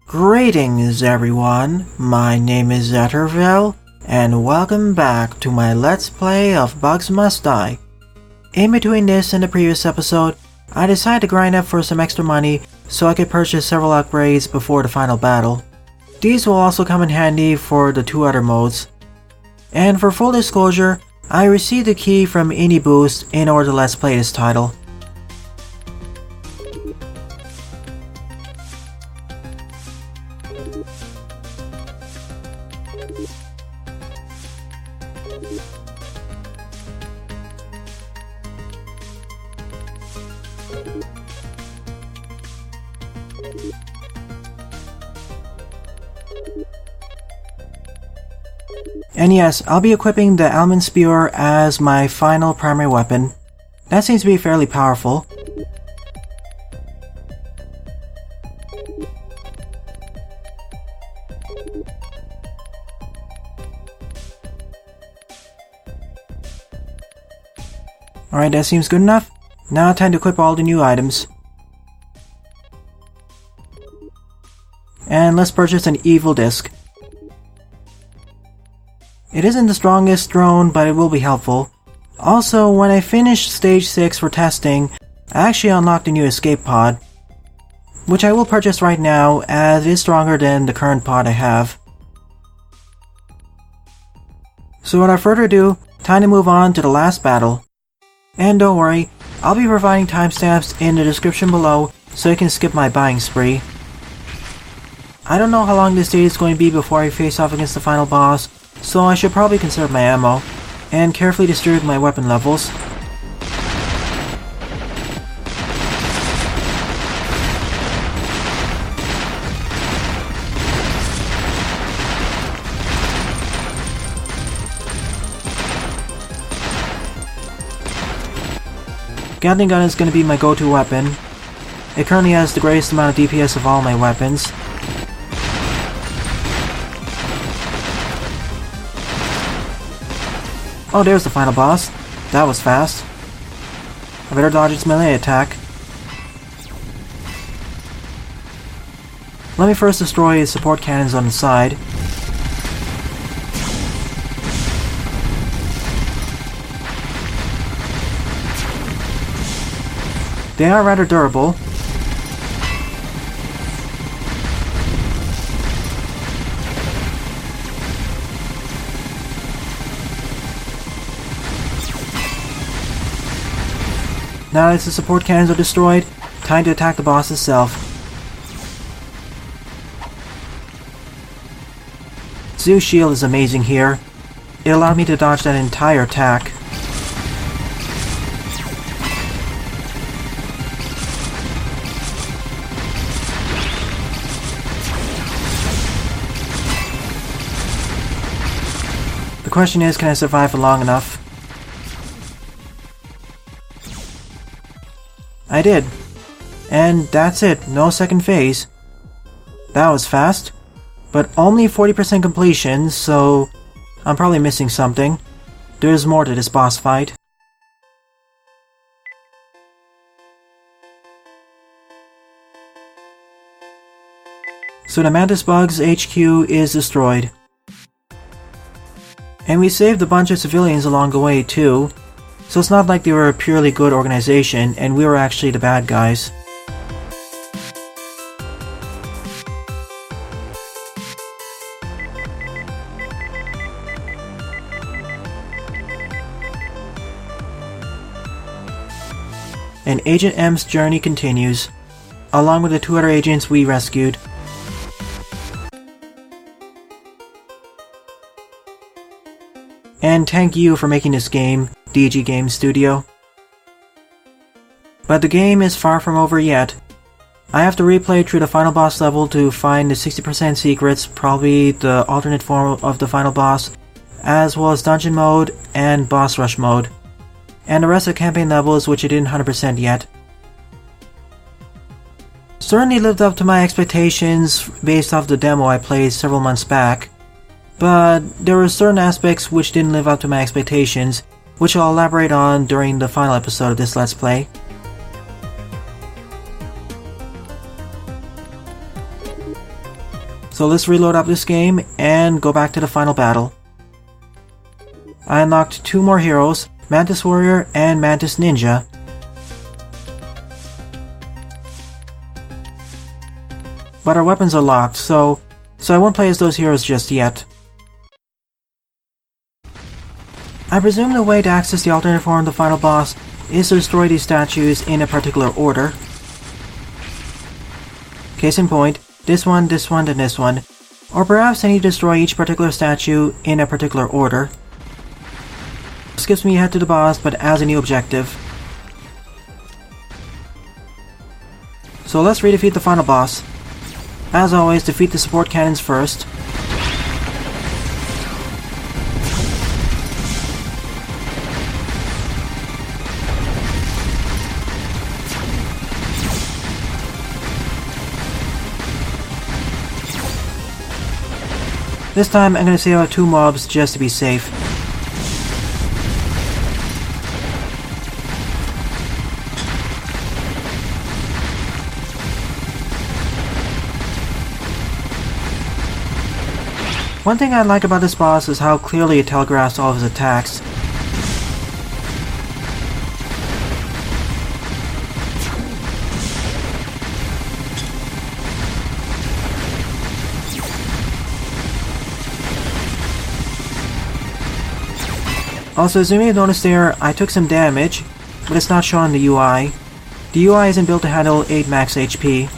Greetings everyone, my name is Zetterville, and welcome back to my Let's Play of Bugs Must Die. In between this and the previous episode, I decided to grind up for some extra money so I could purchase several upgrades before the final battle. These will also come in handy for the two other modes. And for full disclosure, I received a key from Indie Boost in order to Let's Play this title. And yes, I'll be equipping the Almond Spear as my final primary weapon. That seems to be fairly powerful. Alright, that seems good enough. Now time to equip all the new items. And let's purchase an Evil Disc. It isn't the strongest drone, but it will be helpful. Also, when I finished Stage 6 for testing, I actually unlocked a new escape pod, which I will purchase right now as it is stronger than the current pod I have. So without further ado, time to move on to the last battle. And don't worry, I'll be providing timestamps in the description below so you can skip my buying spree. I don't know how long this stage is going to be before I face off against the final boss, so I should probably conserve my ammo, and carefully distribute my weapon levels. Gatling gun is going to be my go-to weapon. It currently has the greatest amount of DPS of all my weapons. Oh, there's the final boss. That was fast. I better dodge its melee attack. Let me first destroy its support cannons on the side. They are rather durable. Now that the support cannons are destroyed, time to attack the boss itself. Zeus Shield is amazing here. It allowed me to dodge that entire attack. The question is, can I survive for long enough? I did. And that's it, no second phase. That was fast, but only 40% completion, so I'm probably missing something. There's more to this boss fight. So the Mantis Bugs HQ is destroyed. And we saved a bunch of civilians along the way too. So it's not like they were a purely good organization and we were actually the bad guys. And Agent M's journey continues, along with the two other agents we rescued. And thank you for making this game, DG Game Studio. But the game is far from over yet. I have to replay through the final boss level to find the 60% secrets, probably the alternate form of the final boss, as well as dungeon mode and boss rush mode, and the rest of the campaign levels which I didn't 100% yet. Certainly lived up to my expectations based off the demo I played several months back, but there were certain aspects which didn't live up to my expectations, which I'll elaborate on during the final episode of this Let's Play. So let's reload up this game and go back to the final battle. I unlocked 2 more heroes, Mantis Warrior and Mantis Ninja. But our weapons are locked, so I won't play as those heroes just yet. I presume the way to access the alternate form of the final boss is to destroy these statues in a particular order. Case in point, this one, and this one. Or perhaps I need to destroy each particular statue in a particular order. This gives me a head to the boss, but as a new objective. So let's redefeat the final boss. As always, defeat the support cannons first. This time I'm going to save out 2 mobs just to be safe. One thing I like about this boss is how clearly it telegraphs all of his attacks. Also, as you may have noticed there, I took some damage, but it's not shown in the UI. The UI isn't built to handle 8 max HP.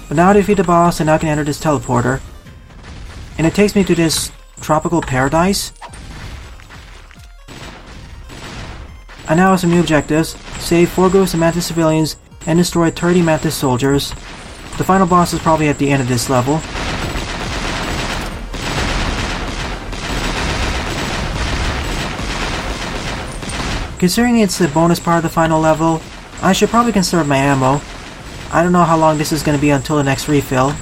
But now I defeat the boss and now I can enter this teleporter. And it takes me to this tropical paradise. I now have some new objectives: save 4 groups of Mantis civilians and destroy 30 Mantis soldiers. The final boss is probably at the end of this level. Considering it's the bonus part of the final level, I should probably conserve my ammo. I don't know how long this is going to be until the next refill.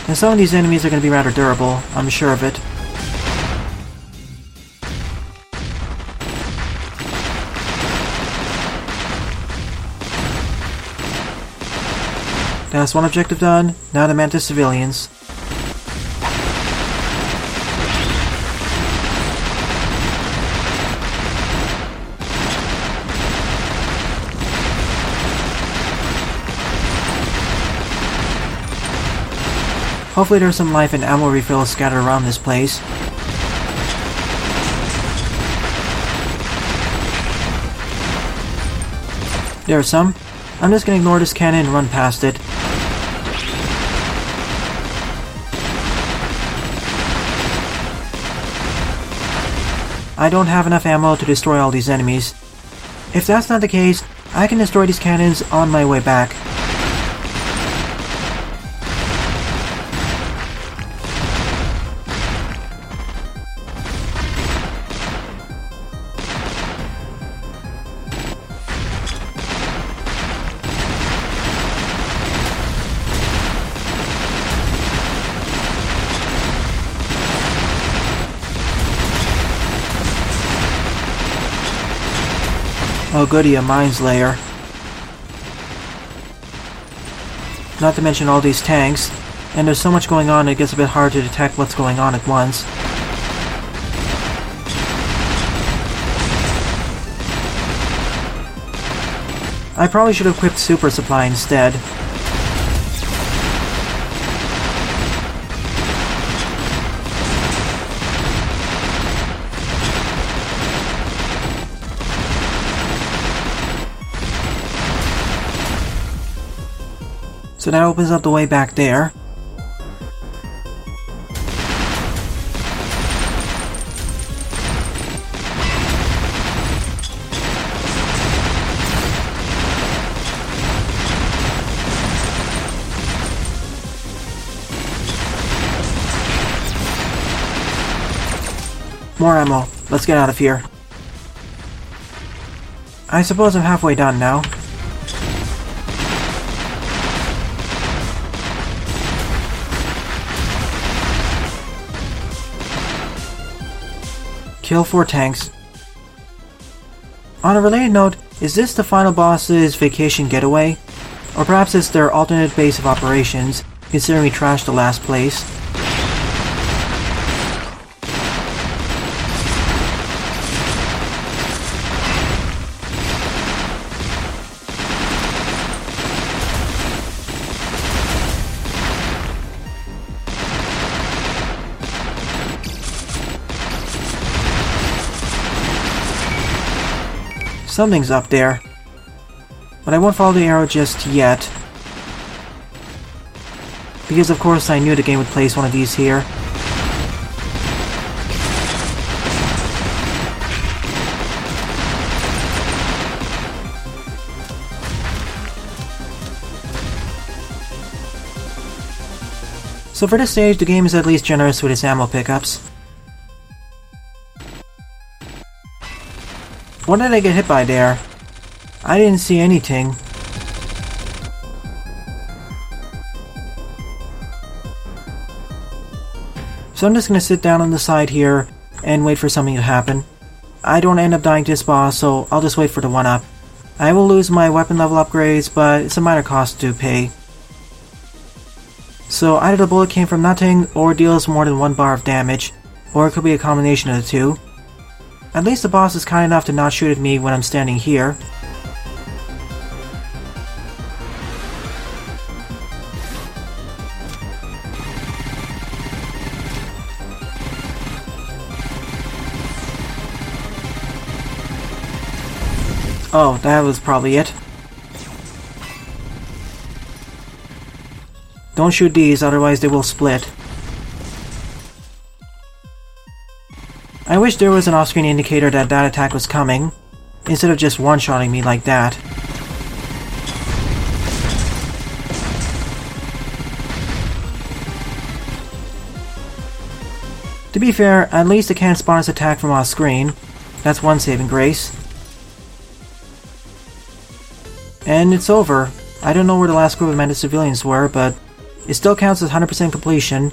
And some of these enemies are going to be rather durable, I'm sure of it. That's one objective done, now the Mantis civilians. Hopefully there's some life and ammo refills scattered around this place. There's some. I'm just gonna ignore this cannon and run past it. I don't have enough ammo to destroy all these enemies. If that's not the case, I can destroy these cannons on my way back. Oh goody, a mines layer. Not to mention all these tanks, and there's so much going on it gets a bit hard to detect what's going on at once. I probably should have equipped Super Supply instead. So that opens up the way back there. More ammo. Let's get out of here. I suppose I'm halfway done now. Kill 4 tanks. On a related note, is this the final boss's vacation getaway? Or perhaps it's their alternate base of operations, considering we trashed the last place? Something's up there. But I won't follow the arrow just yet. Because of course I knew the game would place one of these here. So for this stage, the game is at least generous with its ammo pickups. What did I get hit by there? I didn't see anything. So I'm just gonna sit down on the side here and wait for something to happen. I don't end up dying to this boss, so I'll just wait for the 1-up. I will lose my weapon level upgrades, but it's a minor cost to pay. So either the bullet came from nothing, or deals more than 1 bar of damage, or it could be a combination of the two. At least the boss is kind enough to not shoot at me when I'm standing here. Oh, that was probably it. Don't shoot these, otherwise they will split. I wish there was an off-screen indicator that that attack was coming, instead of just one-shotting me like that. To be fair, at least it can't spawn its attack from off-screen. That's one saving grace. And it's over. I don't know where the last group of Mantis civilians were, but it still counts as 100% completion.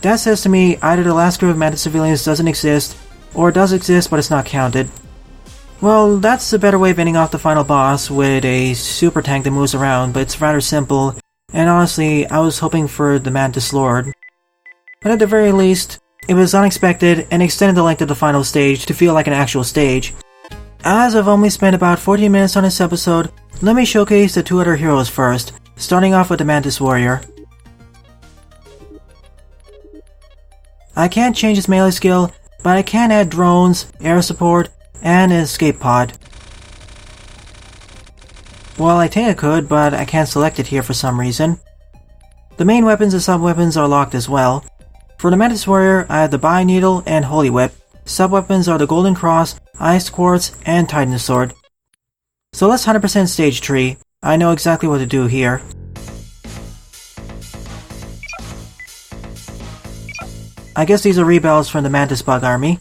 That says to me either the last group of Mantis civilians doesn't exist, or it does exist but it's not counted. Well, that's a better way of ending off the final boss with a super tank that moves around, but it's rather simple, and honestly, I was hoping for the Mantis Lord. But at the very least, it was unexpected and extended the length of the final stage to feel like an actual stage. As I've only spent about 14 minutes on this episode, let me showcase the 2 other heroes first, starting off with the Mantis Warrior. I can't change his melee skill, but I can add drones, air support, and an escape pod. Well, I think I could, but I can't select it here for some reason. The main weapons and sub-weapons are locked as well. For the Mantis Warrior, I have the Bi Needle and Holy Whip. Sub-weapons are the Golden Cross, Ice Quartz, and Titan Sword. So let's 100% stage tree. I know exactly what to do here. I guess these are rebels from the Mantis Bug Army.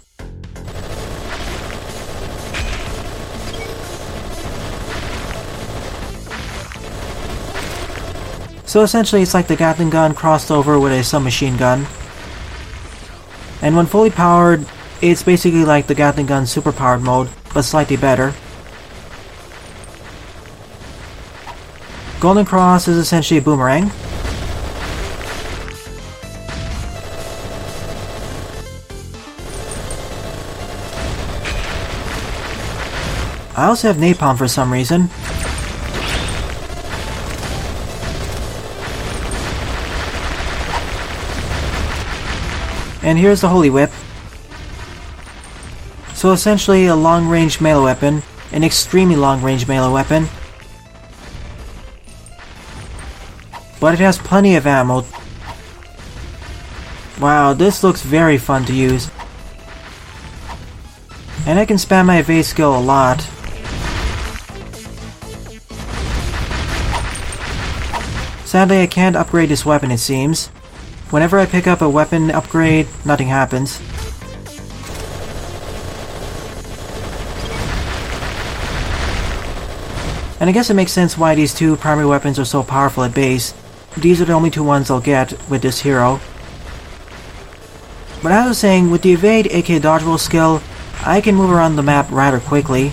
So essentially it's like the Gatling gun crossed over with a submachine gun. And when fully powered, it's basically like the Gatling gun superpowered mode, but slightly better. Golden Cross is essentially a boomerang. I also have Napalm for some reason. And here's the Holy Whip. So essentially a long-range melee weapon, an extremely long-range melee weapon. But it has plenty of ammo. Wow, this looks very fun to use. And I can spam my evade skill a lot. Sadly, I can't upgrade this weapon, it seems. Whenever I pick up a weapon upgrade, nothing happens. And I guess it makes sense why these two primary weapons are so powerful at base. These are the only two ones I'll get with this hero. But as I was saying, with the evade aka dodge roll skill, I can move around the map rather quickly.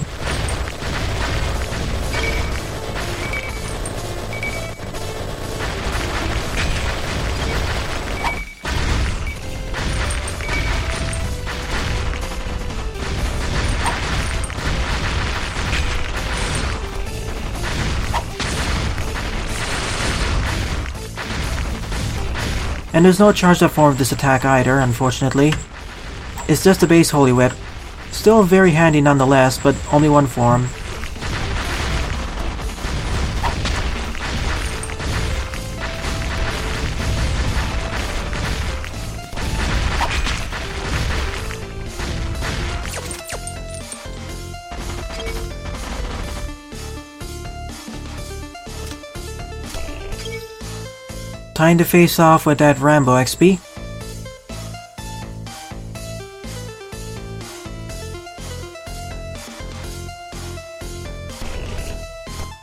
And there's no charged up form of this attack either, unfortunately. It's just a base Holy Whip. Still very handy nonetheless, but only one form. Time to face off with that Rambo XP.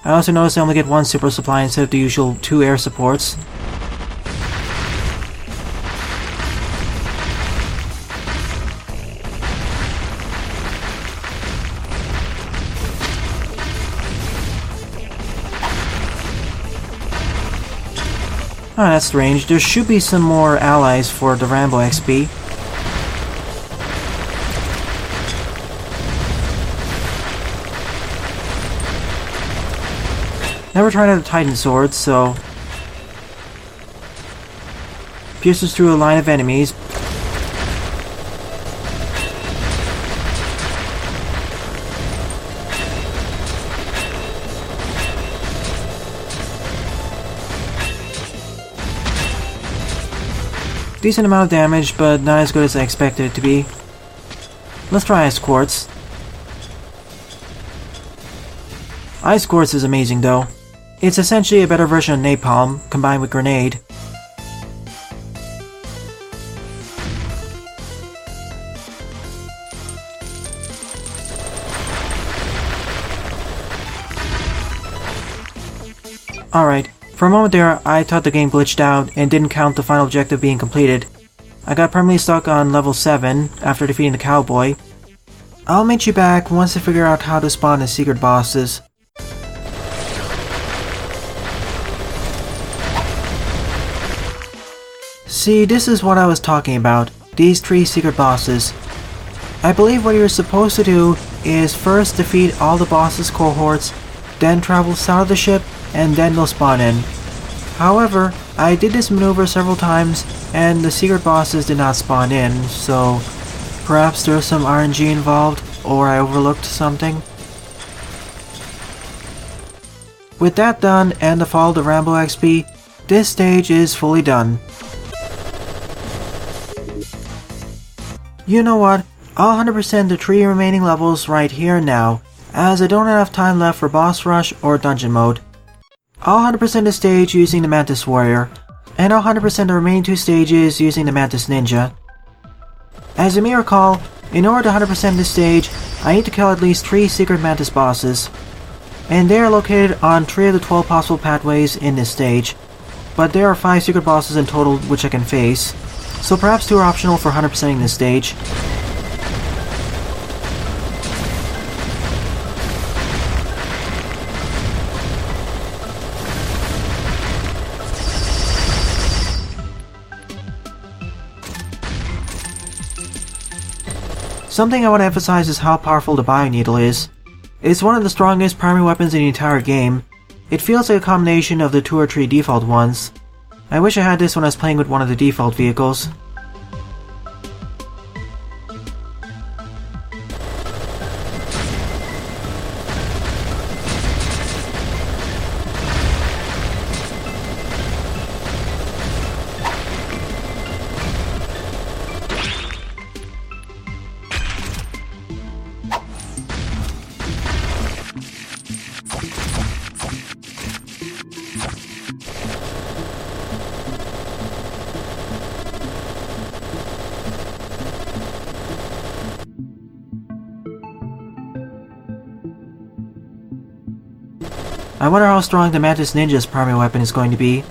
I also noticed I only get one super supply instead of the usual 2 air supports. Oh, that's strange. There should be some more allies for the Rambo XP. Never tried out a Titan Sword, so... Pierces through a line of enemies. Decent amount of damage, but not as good as I expected it to be. Let's try Ice Quartz. Ice Quartz is amazing though. It's essentially a better version of Napalm, combined with Grenade. Alright, for a moment there I thought the game glitched out and didn't count the final objective being completed. I got permanently stuck on level 7 after defeating the cowboy. I'll meet you back once I figure out how to spawn the secret bosses. See, this is what I was talking about, these 3 secret bosses. I believe what you're supposed to do is first defeat all the bosses' cohorts, then travel south of the ship, and then they'll spawn in. However, I did this maneuver several times, and the secret bosses did not spawn in, so perhaps there's some RNG involved, or I overlooked something. With that done, and the fall of the Rambo XP, this stage is fully done. You know what, I'll 100% the 3 remaining levels right here and now, as I don't have time left for boss rush or dungeon mode. I'll 100% the stage using the Mantis Warrior, and I'll 100% the remaining 2 stages using the Mantis Ninja. As you may recall, in order to 100% this stage, I need to kill at least 3 secret Mantis bosses, and they are located on 3 of the 12 possible pathways in this stage, but there are 5 secret bosses in total which I can face, so perhaps 2 are optional for 100%ing this stage. Something I want to emphasize is how powerful the Bio Needle is. It's one of the strongest primary weapons in the entire game. It feels like a combination of the 2 or 3 default ones. I wish I had this when I was playing with one of the default vehicles. I wonder how strong the Mantis Ninja's primary weapon is going to be.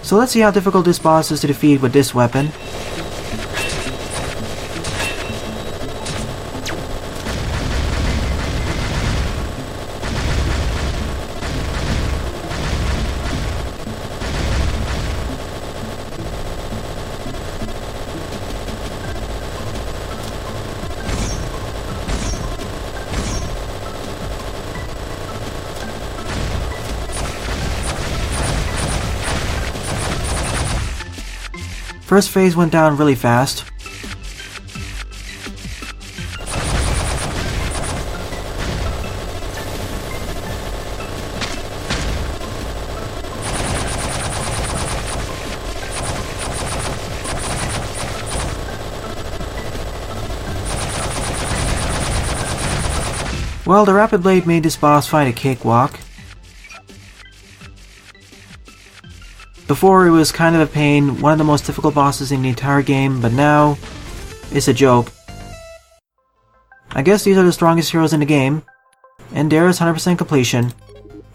So let's see how difficult this boss is to defeat with this weapon. First phase went down really fast. Well, the Rapid Blade made this boss fight a cakewalk. Before it was kind of a pain, one of the most difficult bosses in the entire game, but now it's a joke. I guess these are the strongest heroes in the game, and there is 100% completion.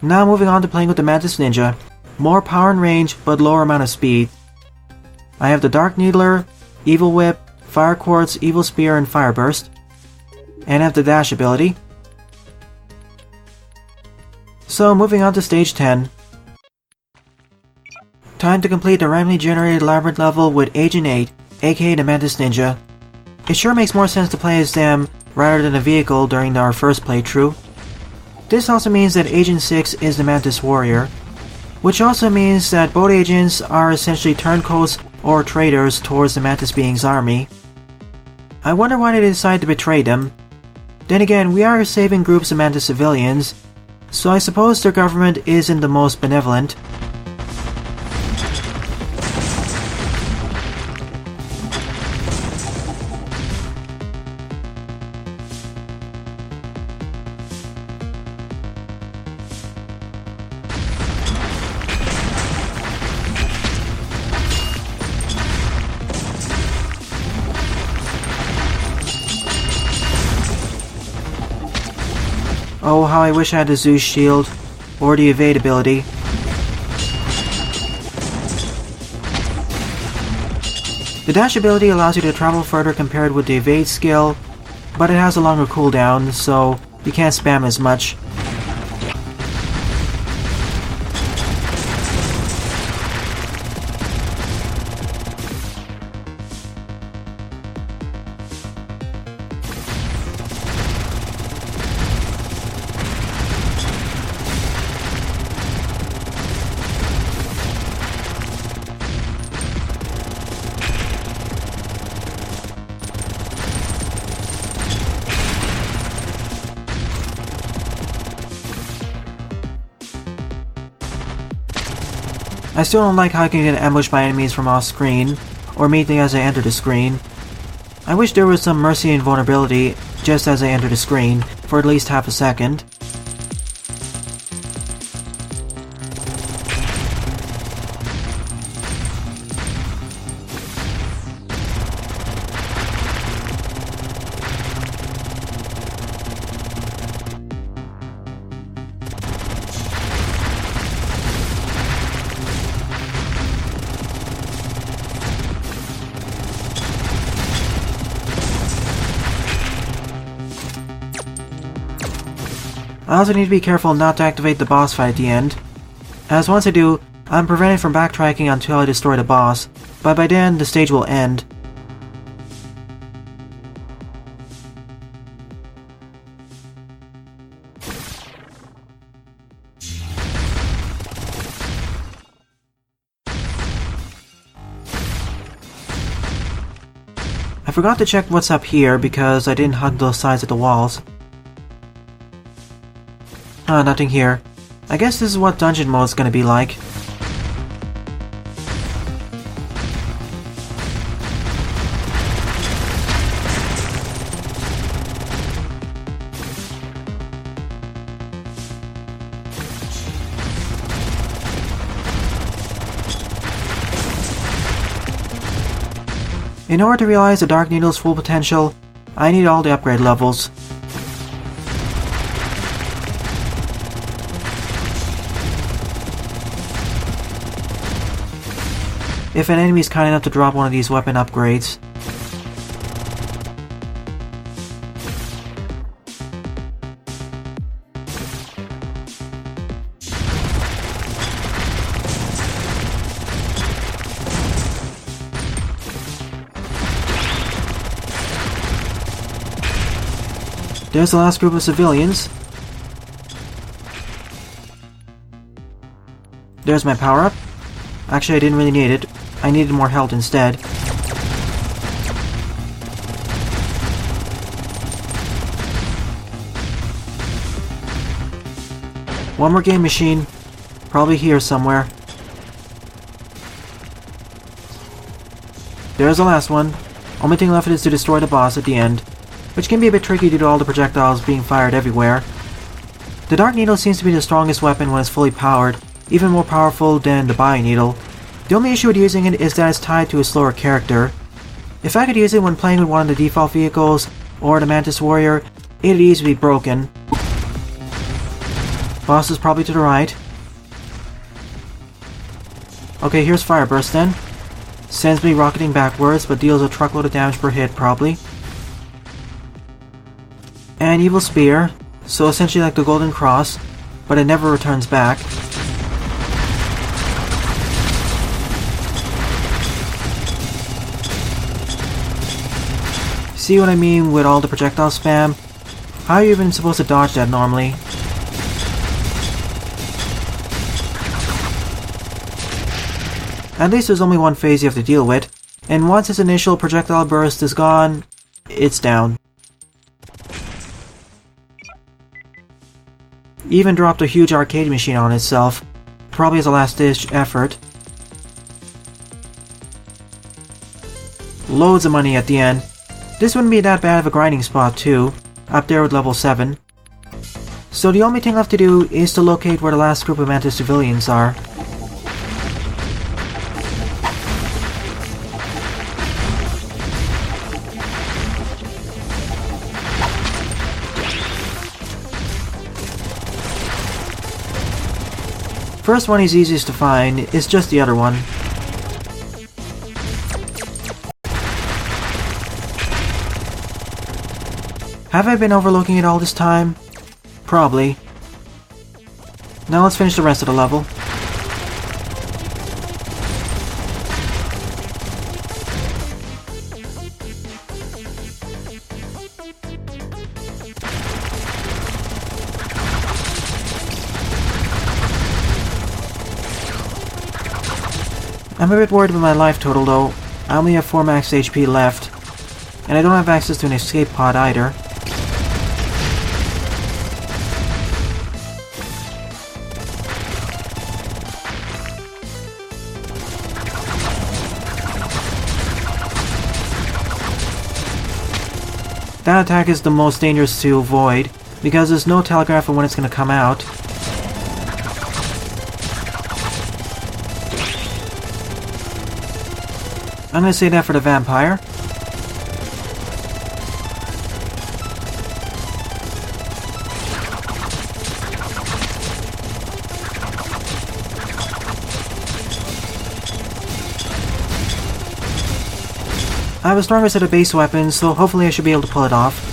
Now moving on to playing with the Mantis Ninja. More power and range, but lower amount of speed. I have the Dark Needler, Evil Whip, Fire Quartz, Evil Spear, and Fire Burst. And I have the dash ability. So moving on to stage 10. Time to complete the randomly generated labyrinth level with Agent 8, aka the Mantis Ninja. It sure makes more sense to play as them rather than a vehicle during our first playthrough. This also means that Agent 6 is the Mantis Warrior, which also means that both agents are essentially turncoats or traitors towards the Mantis Being's army. I wonder why they decided to betray them. Then again, we are saving groups of Mantis civilians, so I suppose their government isn't the most benevolent. Oh, how I wish I had the Zeus shield, or the evade ability. The dash ability allows you to travel further compared with the evade skill, but it has a longer cooldown, so you can't spam as much. I still don't like how I can get ambushed by enemies from off screen, or immediately as I enter the screen. I wish there was some mercy and vulnerability just as I enter the screen, for at least half a second. I also need to be careful not to activate the boss fight at the end, as once I do, I'm prevented from backtracking until I destroy the boss, but by then the stage will end. I forgot to check what's up here because I didn't hug those sides of the walls. Nothing here. I guess this is what dungeon mode is gonna be like. In order to realize the Dark Needle's full potential, I need all the upgrade levels. If an enemy is kind enough to drop one of these weapon upgrades. There's the last group of civilians. There's my power-up. Actually, I didn't really need it. I needed more health instead. One more game machine. Probably here somewhere. There's the last one. Only thing left is to destroy the boss at the end, which can be a bit tricky due to all the projectiles being fired everywhere. The Dark Needle seems to be the strongest weapon when it's fully powered, even more powerful than the Bio Needle. The only issue with using it is that it's tied to a slower character. If I could use it when playing with one of the default vehicles, or the Mantis Warrior, it'd easily be broken. Boss is probably to the right. Okay, here's Fire Burst then. Sends me rocketing backwards, but deals a truckload of damage per hit, probably. And Evil Spear, so essentially like the Golden Cross, but it never returns back. See what I mean with all the projectile spam? How are you even supposed to dodge that normally? At least there's only one phase you have to deal with, and once its initial projectile burst is gone, it's down. Even dropped a huge arcade machine on itself, probably as a last-ditch effort. Loads of money at the end. This wouldn't be that bad of a grinding spot too, up there with level 7. So the only thing left to do is to locate where the last group of Mantis civilians are. First one is easiest to find, it's just the other one. Have I been overlooking it all this time? Probably. Now let's finish the rest of the level. I'm a bit worried about my life total though. I only have 4 max HP left, and I don't have access to an escape pod either. That attack is the most dangerous to avoid, because there's no telegraph on when it's going to come out. I'm going to say that for the vampire. I have a stronger set of base weapons, so hopefully I should be able to pull it off.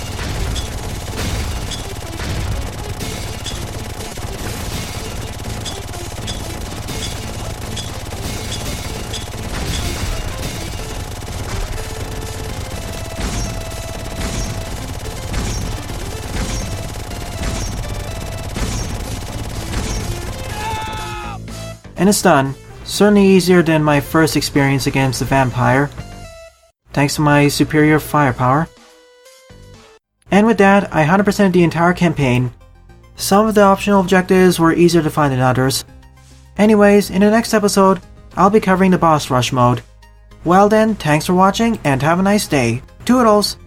And it's done. Certainly easier than my first experience against the vampire, thanks to my superior firepower. And with that, I 100%ed the entire campaign. Some of the optional objectives were easier to find than others. Anyways, in the next episode, I'll be covering the boss rush mode. Well then, thanks for watching and have a nice day. Toodles!